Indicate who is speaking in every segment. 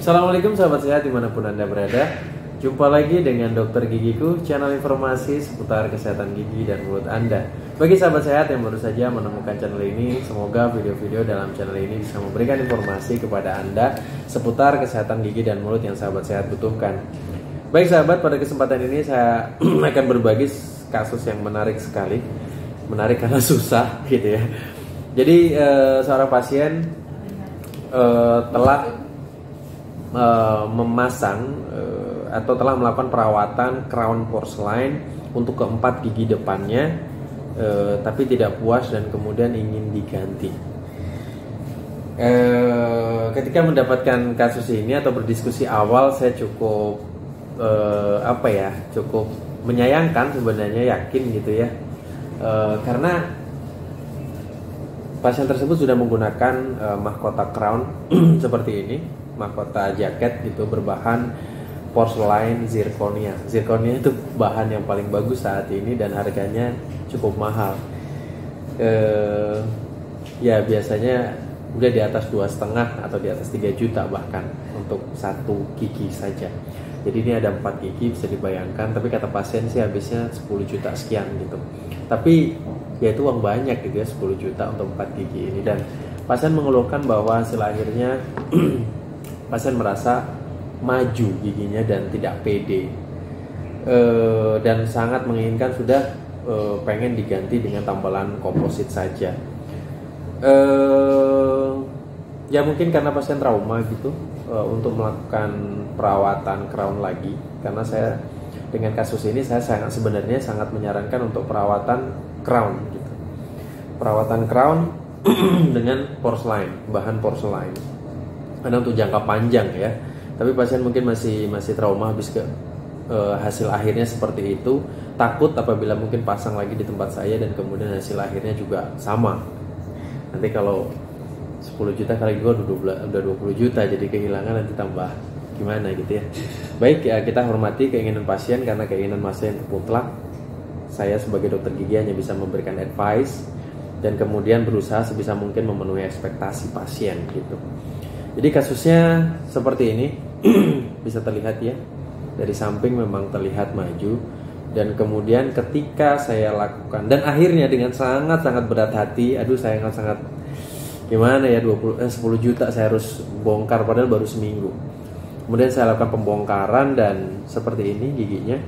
Speaker 1: Assalamualaikum sahabat sehat dimanapun Anda berada. Jumpa lagi dengan Dokter Gigiku, channel informasi seputar kesehatan gigi dan mulut Anda. Bagi sahabat sehat yang baru saja menemukan channel ini, semoga video-video dalam channel ini bisa memberikan informasi kepada Anda seputar kesehatan gigi dan mulut yang sahabat sehat butuhkan. Baik sahabat, pada kesempatan ini saya akan berbagi kasus yang menarik sekali. Menarik karena susah gitu ya. Jadi seorang pasien telah memasang atau telah melakukan perawatan crown porcelain untuk keempat gigi depannya, tapi tidak puas dan kemudian ingin diganti. Ketika mendapatkan kasus ini atau berdiskusi awal, saya cukup cukup menyayangkan sebenarnya, yakin gitu ya, karena pasien tersebut sudah menggunakan mahkota crown seperti ini, mahkota jaket gitu berbahan porselein zirconia. Zirconia itu bahan yang paling bagus saat ini dan harganya cukup mahal. Ya biasanya udah di atas 2,5 atau di atas 3 juta bahkan untuk satu gigi saja. Jadi ini ada 4 gigi, bisa dibayangkan. Tapi kata pasien sih habisnya 10 juta sekian gitu. Tapi ya itu uang banyak gitu ya, 10 juta untuk 4 gigi ini. Dan pasien mengeluhkan bahwa hasil akhirnya pasien merasa maju giginya dan tidak pede, dan sangat menginginkan, sudah pengen diganti dengan tambalan komposit saja. Ya mungkin karena pasien trauma gitu untuk melakukan perawatan crown lagi. Karena saya dengan kasus ini saya sebenarnya sangat menyarankan untuk perawatan crown gitu. Perawatan crown dengan porselein, bahan porselein. Karena untuk jangka panjang ya. Tapi pasien mungkin masih trauma habis ke hasil akhirnya seperti itu. Takut apabila mungkin pasang lagi di tempat saya dan kemudian hasil akhirnya juga sama. Nanti kalau 10 juta kali gue udah 20 juta, jadi kehilangan nanti tambah gimana gitu ya. Baik ya, kita hormati keinginan pasien karena keinginan pasien mutlak. Saya sebagai dokter gigi hanya bisa memberikan advice dan kemudian berusaha sebisa mungkin memenuhi ekspektasi pasien gitu. Jadi kasusnya seperti ini, bisa terlihat ya, dari samping memang terlihat maju. Dan kemudian ketika saya lakukan, dan akhirnya dengan sangat-sangat berat hati, saya sangat gimana ya, 10 juta saya harus bongkar padahal baru seminggu. Kemudian saya lakukan pembongkaran dan seperti ini giginya.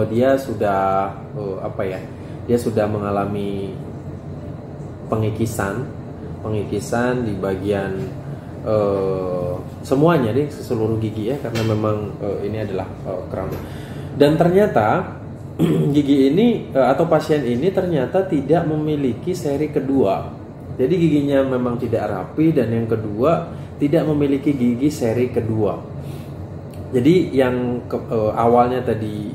Speaker 1: Dia sudah dia sudah mengalami pengikisan di bagian semuanya deh, seluruh gigi ya, karena memang ini adalah crown. Dan ternyata gigi ini atau pasien ini ternyata tidak memiliki seri kedua. Jadi giginya memang tidak rapi, dan yang kedua tidak memiliki gigi seri kedua. Jadi yang awalnya tadi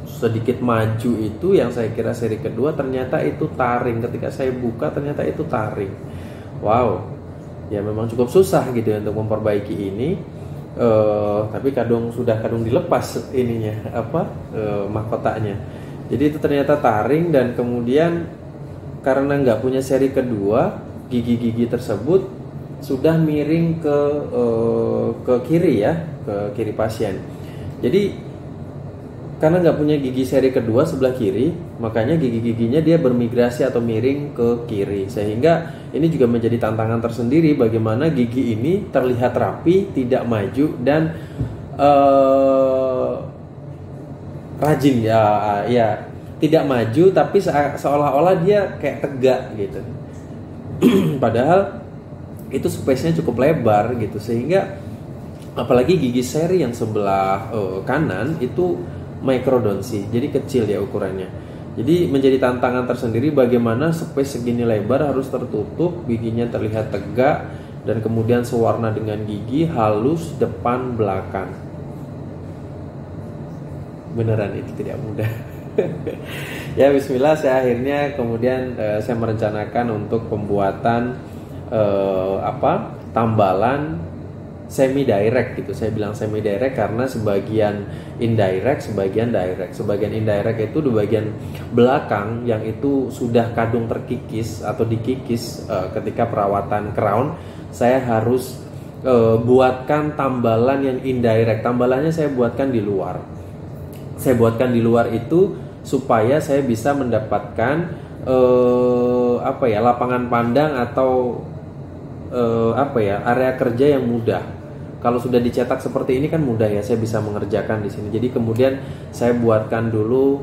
Speaker 1: sedikit maju itu, yang saya kira seri kedua, ternyata itu taring. Ketika saya buka ternyata itu taring. Wow. Ya memang cukup susah gitu ya untuk memperbaiki ini. Tapi sudah kadung dilepas ininya mahkotanya. Jadi itu ternyata taring, dan kemudian karena nggak punya seri kedua, gigi-gigi tersebut sudah miring ke kiri ya, ke kiri pasien. Jadi karena nggak punya gigi seri kedua sebelah kiri, makanya gigi-giginya dia bermigrasi atau miring ke kiri. Sehingga ini juga menjadi tantangan tersendiri bagaimana gigi ini terlihat rapi, tidak maju, dan rajin ya, tidak maju tapi seolah-olah dia kayak tegak gitu. Padahal itu space-nya cukup lebar gitu, sehingga apalagi gigi seri yang sebelah kanan itu microdonsi, jadi kecil ya ukurannya. Jadi menjadi tantangan tersendiri bagaimana space segini lebar harus tertutup, giginya terlihat tegak, dan kemudian sewarna dengan gigi halus depan belakang. Beneran itu tidak mudah. Ya bismillah, saya akhirnya kemudian saya merencanakan untuk pembuatan tambalan semi direct gitu. Saya bilang semi direct karena sebagian indirect, sebagian direct. Sebagian indirect itu di bagian belakang yang itu sudah kadung terkikis atau dikikis ketika perawatan crown. Saya harus buatkan tambalan yang indirect. Tambalannya saya buatkan di luar. Saya buatkan di luar itu supaya saya bisa mendapatkan lapangan pandang atau area kerja yang mudah. Kalau sudah dicetak seperti ini kan mudah ya, saya bisa mengerjakan di sini. Jadi kemudian saya buatkan dulu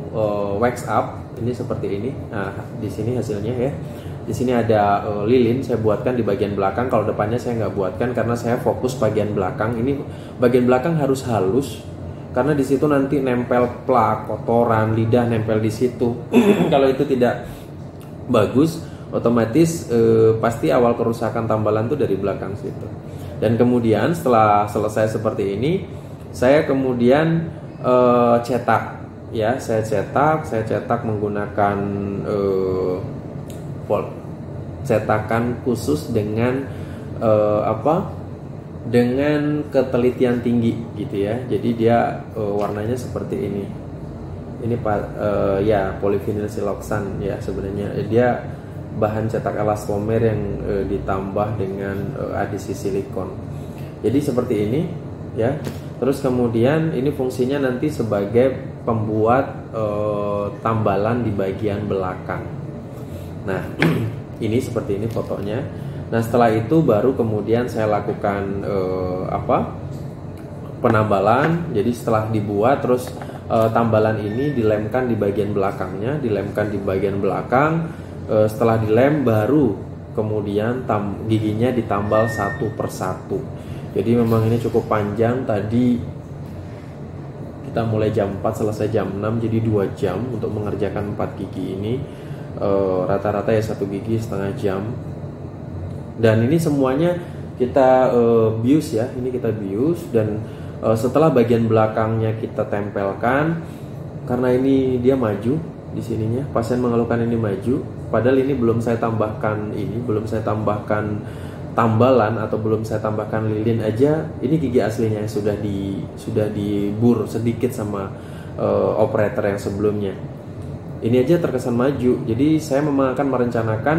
Speaker 1: wax up, ini seperti ini. Nah, di sini hasilnya ya. Di sini ada lilin, saya buatkan di bagian belakang. Kalau depannya saya nggak buatkan karena saya fokus bagian belakang. Ini bagian belakang harus halus karena di situ nanti nempel plak, kotoran, lidah nempel di situ. Kalau itu tidak bagus, otomatis pasti awal kerusakan tambalan itu dari belakang situ. Dan kemudian setelah selesai seperti ini, saya kemudian cetak ya, saya cetak menggunakan cetakan khusus dengan dengan ketelitian tinggi gitu ya. Jadi dia warnanya seperti ini. Ini polyvinyl siloxane ya, sebenarnya dia bahan cetak elastomer yang ditambah dengan adisi silikon. Jadi seperti ini ya. Terus kemudian ini fungsinya nanti sebagai pembuat tambalan di bagian belakang. Nah, ini seperti ini fotonya. Nah, setelah itu baru kemudian saya lakukan penambalan. Jadi setelah dibuat terus tambalan ini dilemkan di bagian belakangnya, dilemkan di bagian belakang. Setelah dilem baru kemudian giginya ditambal satu persatu. Jadi memang ini cukup panjang. Tadi kita mulai jam 4 selesai jam 6, jadi 2 jam untuk mengerjakan 4 gigi ini. Rata-rata ya 1 gigi setengah jam. Dan ini semuanya kita bius ya, ini kita bius. Dan setelah bagian belakangnya kita tempelkan, karena ini dia maju di sininya, pasien mengeluhkan ini maju, padahal ini belum saya tambahkan tambalan atau belum saya tambahkan lilin aja. Ini gigi aslinya sudah dibur sedikit sama operator yang sebelumnya. Ini aja terkesan maju. Jadi saya memang akan merencanakan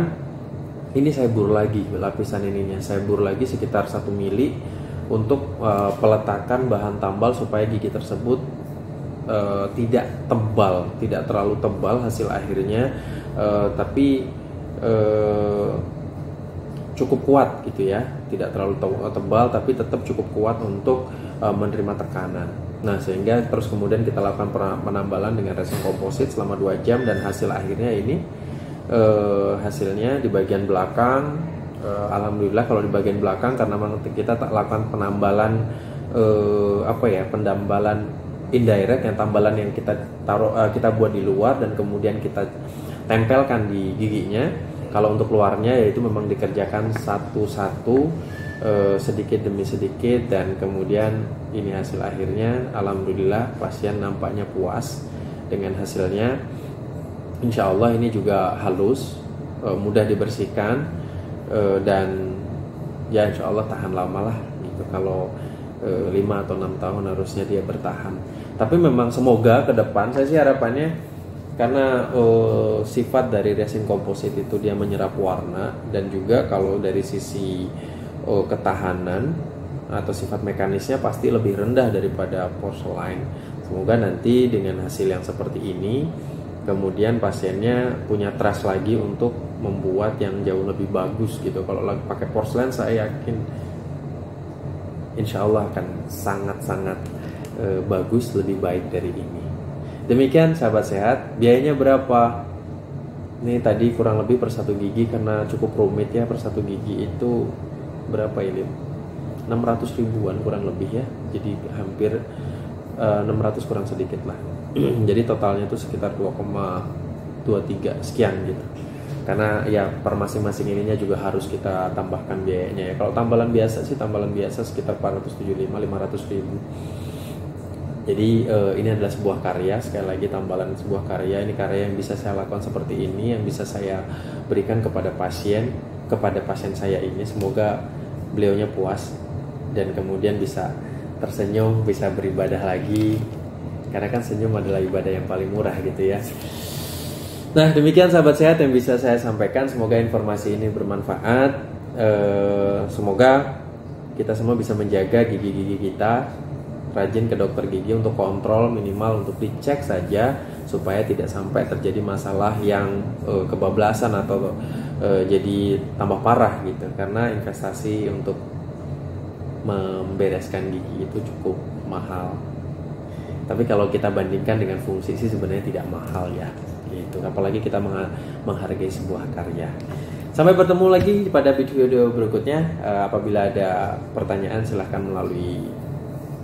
Speaker 1: ini saya bur lagi lapisan ininya, saya bur lagi sekitar 1 mili untuk peletakan bahan tambal supaya gigi tersebut tidak tebal, tidak terlalu tebal hasil akhirnya, tapi cukup kuat gitu ya, tidak terlalu tebal tapi tetap cukup kuat untuk menerima tekanan. Nah, sehingga terus kemudian kita lakukan penambalan dengan resin komposit selama 2 jam dan hasil akhirnya ini hasilnya di bagian belakang. Alhamdulillah kalau di bagian belakang, karena kita tak lakukan penambalan pendambalan indirect, yang tambalan yang kita kita buat di luar dan kemudian kita tempelkan di giginya. Kalau untuk luarnya yaitu memang dikerjakan satu-satu, sedikit demi sedikit, dan kemudian ini hasil akhirnya. Alhamdulillah pasien nampaknya puas dengan hasilnya. Insya Allah ini juga halus, mudah dibersihkan, dan ya insya Allah tahan lama lah gitu. Kalau 5 atau 6 tahun harusnya dia bertahan. Tapi memang semoga ke depan, saya sih harapannya, karena sifat dari resin komposit itu dia menyerap warna, dan juga kalau dari sisi ketahanan atau sifat mekanisnya pasti lebih rendah daripada porselen. Semoga nanti dengan hasil yang seperti ini kemudian pasiennya punya trust lagi untuk membuat yang jauh lebih bagus gitu. Kalau lagi pakai porselen, saya yakin insya Allah akan sangat-sangat bagus, lebih baik dari ini. Demikian sahabat sehat. Biayanya berapa? Ini tadi kurang lebih per 1 gigi, karena cukup rumit ya, per 1 gigi itu berapa ini? 600 ribuan kurang lebih ya. Jadi hampir 600 kurang sedikit lah. Jadi totalnya itu sekitar 2,23 sekian gitu. Karena ya per masing-masing ininya juga harus kita tambahkan biayanya ya. Kalau tambalan biasa sih, tambalan biasa sekitar 475-500 ribu. Jadi ini adalah sebuah karya, sekali lagi tambalan sebuah karya. Ini karya yang bisa saya lakukan seperti ini, yang bisa saya berikan kepada pasien saya ini. Semoga beliaunya puas dan kemudian bisa tersenyum, bisa beribadah lagi. Karena kan senyum adalah ibadah yang paling murah gitu ya. Nah, demikian sahabat sehat yang bisa saya sampaikan. Semoga informasi ini bermanfaat. Semoga kita semua bisa menjaga gigi-gigi kita, rajin ke dokter gigi untuk kontrol, minimal untuk dicek saja supaya tidak sampai terjadi masalah yang kebablasan atau jadi tambah parah gitu, karena investasi untuk membereskan gigi itu cukup mahal. Tapi kalau kita bandingkan dengan fungsi sih sebenarnya tidak mahal ya gitu, apalagi kita menghargai sebuah karya. Sampai bertemu lagi pada video berikutnya. Apabila ada pertanyaan silahkan melalui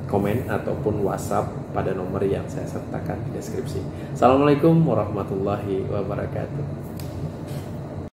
Speaker 1: komen ataupun WhatsApp pada nomor yang saya sertakan di deskripsi. Assalamualaikum warahmatullahi wabarakatuh.